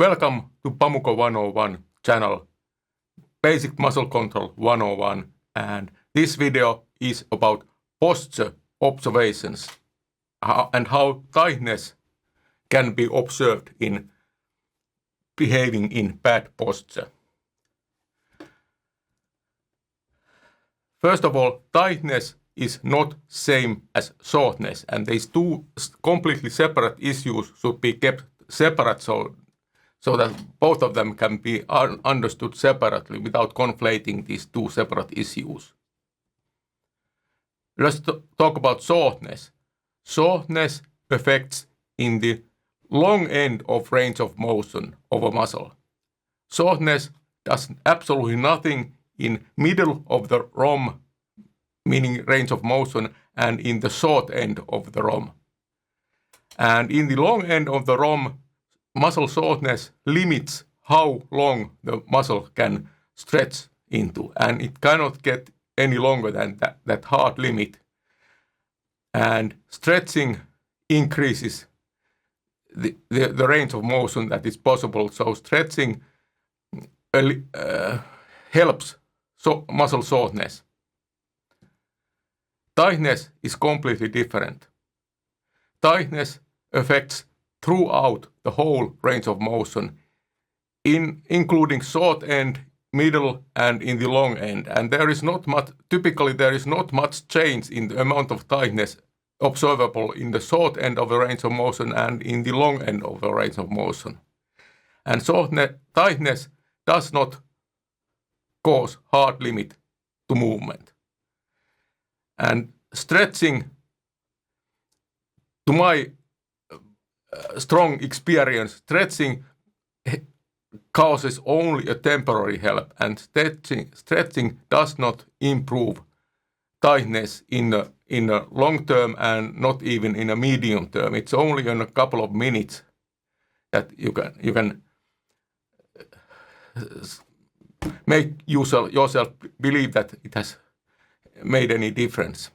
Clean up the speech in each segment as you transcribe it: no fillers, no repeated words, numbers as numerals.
Welcome to Pamuko 101 channel, Basic Muscle Control 101, and this video is about posture observations and how tightness can be observed in behaving in bad posture. First of all, tightness is not same as shortness, and these two completely separate issues should be kept separate so that both of them can be understood separately without conflating these two separate issues. Let's talk about shortness. Shortness affects in the long end of range of motion of a muscle. Shortness does absolutely nothing in middle of the ROM, meaning range of motion, and in the short end of the ROM. And in the long end of the ROM, muscle shortness limits how long the muscle can stretch into, and it cannot get any longer than that hard limit. And stretching increases the range of motion that is possible, so stretching helps muscle shortness. Tightness is completely different. Tightness affects throughout the whole range of motion, including short end, middle, and in the long end. And typically there is not much change in the amount of tightness observable in the short end of the range of motion and in the long end of the range of motion. And tightness does not cause hard limit to movement. And stretching, to my strong experience, stretching causes only a temporary help, and stretching does not improve tightness in a long term and not even in a medium term. It's only in a couple of minutes that you can make yourself believe that it has made any difference.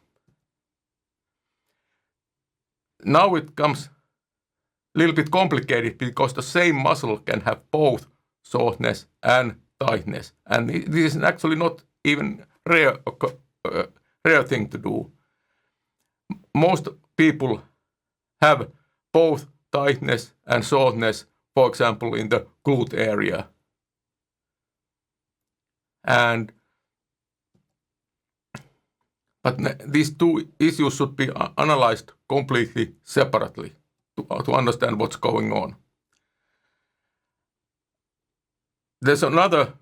Now it comes a little bit complicated because the same muscle can have both shortness and tightness, and this is actually not even rare thing to do. Most people have both tightness and shortness, for example, in the glute area. But these two issues should be analyzed completely separately to understand what's going on. There's another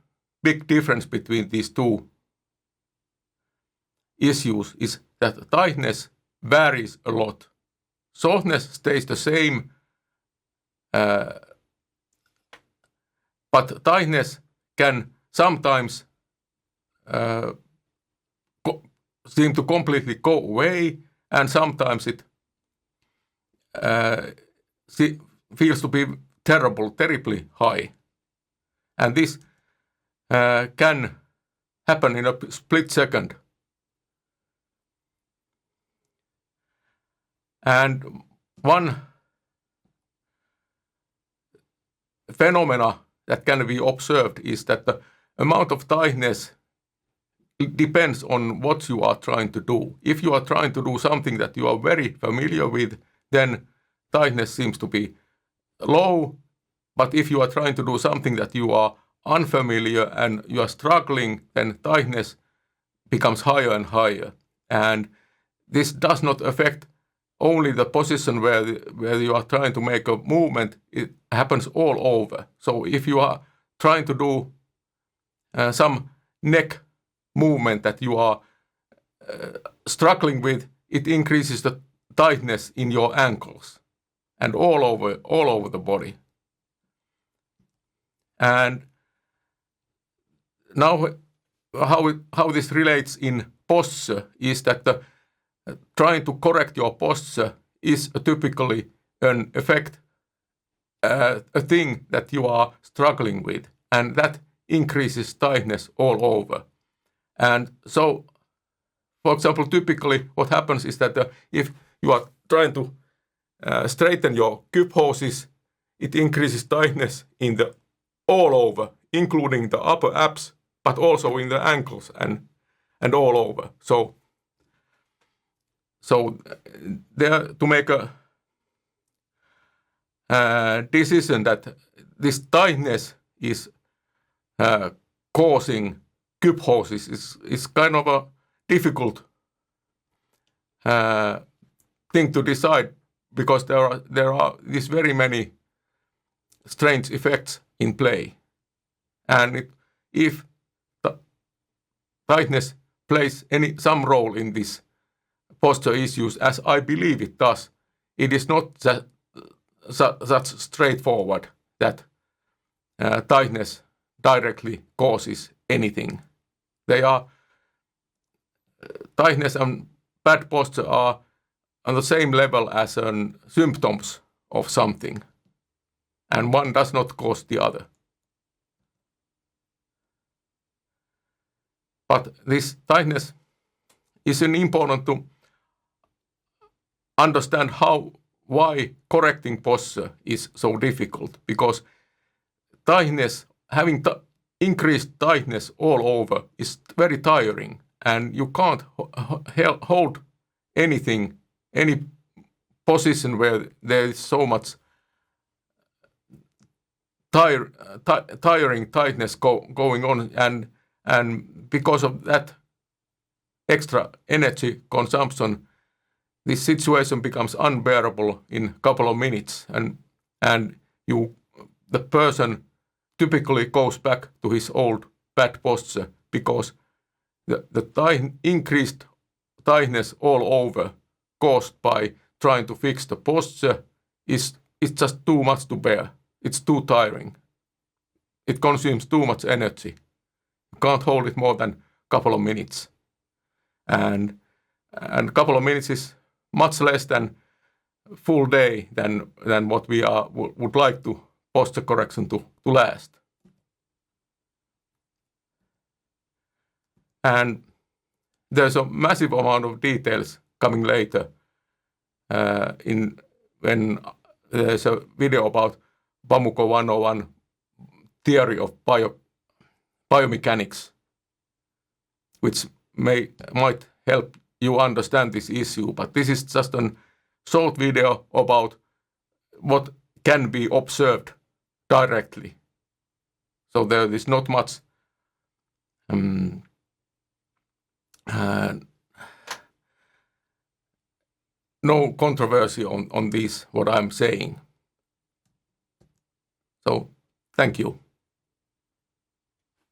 big difference between these two issues is that tightness varies a lot. Shortness stays the same, but tightness can sometimes seem to completely go away, and sometimes it feels to be terribly high. And this can happen in a split second. And one phenomena that can be observed is that the amount of tightness depends on what you are trying to do. If you are trying to do something that you are very familiar with, then tightness seems to be low. But if you are trying to do something that you are unfamiliar and you are struggling, then tightness becomes higher and higher. And this does not affect only the position where you are trying to make a movement. It happens all over. So if you are trying to do some neck movement that you are struggling with, it increases the tightness in your ankles and all over the body. And now how this relates in posture is that trying to correct your posture is typically an effect, a thing that you are struggling with, and that increases tightness all over. And so, for example, typically what happens is that if you are trying to straighten your kyphoses, it increases tightness in the all over, including the upper abs, but also in the ankles and all over. So there to make a decision that this tightness is causing kyphosis is kind of a difficult thing to decide, because there are these very many strange effects in play, and if the tightness plays some role in this posture issues, as I believe it does, it is not such straightforward that tightness directly causes anything. Tightness and bad posture are on the same level as symptoms of something, and one does not cause the other. But this tightness is important to understand why correcting posture is so difficult, because tightness, having increased tightness all over, is very tiring, and you can't hold anything, any position where there is so much tiring tightness going on, and because of that extra energy consumption, this situation becomes unbearable in a couple of minutes, and the person typically goes back to his old bad posture, because the increased tightness all over caused by trying to fix the posture is just too much to bear. It's too tiring. It consumes too much energy. You can't hold it more than a couple of minutes, and a couple of minutes is much less than full day than what we would like to posture correction to last. And there's a massive amount of details coming later when there's a video about Pamuko 101 theory of biomechanics, which might help you understand this issue. But this is just a short video about what can be observed directly. So there is not much no controversy on this, what I'm saying. So thank you.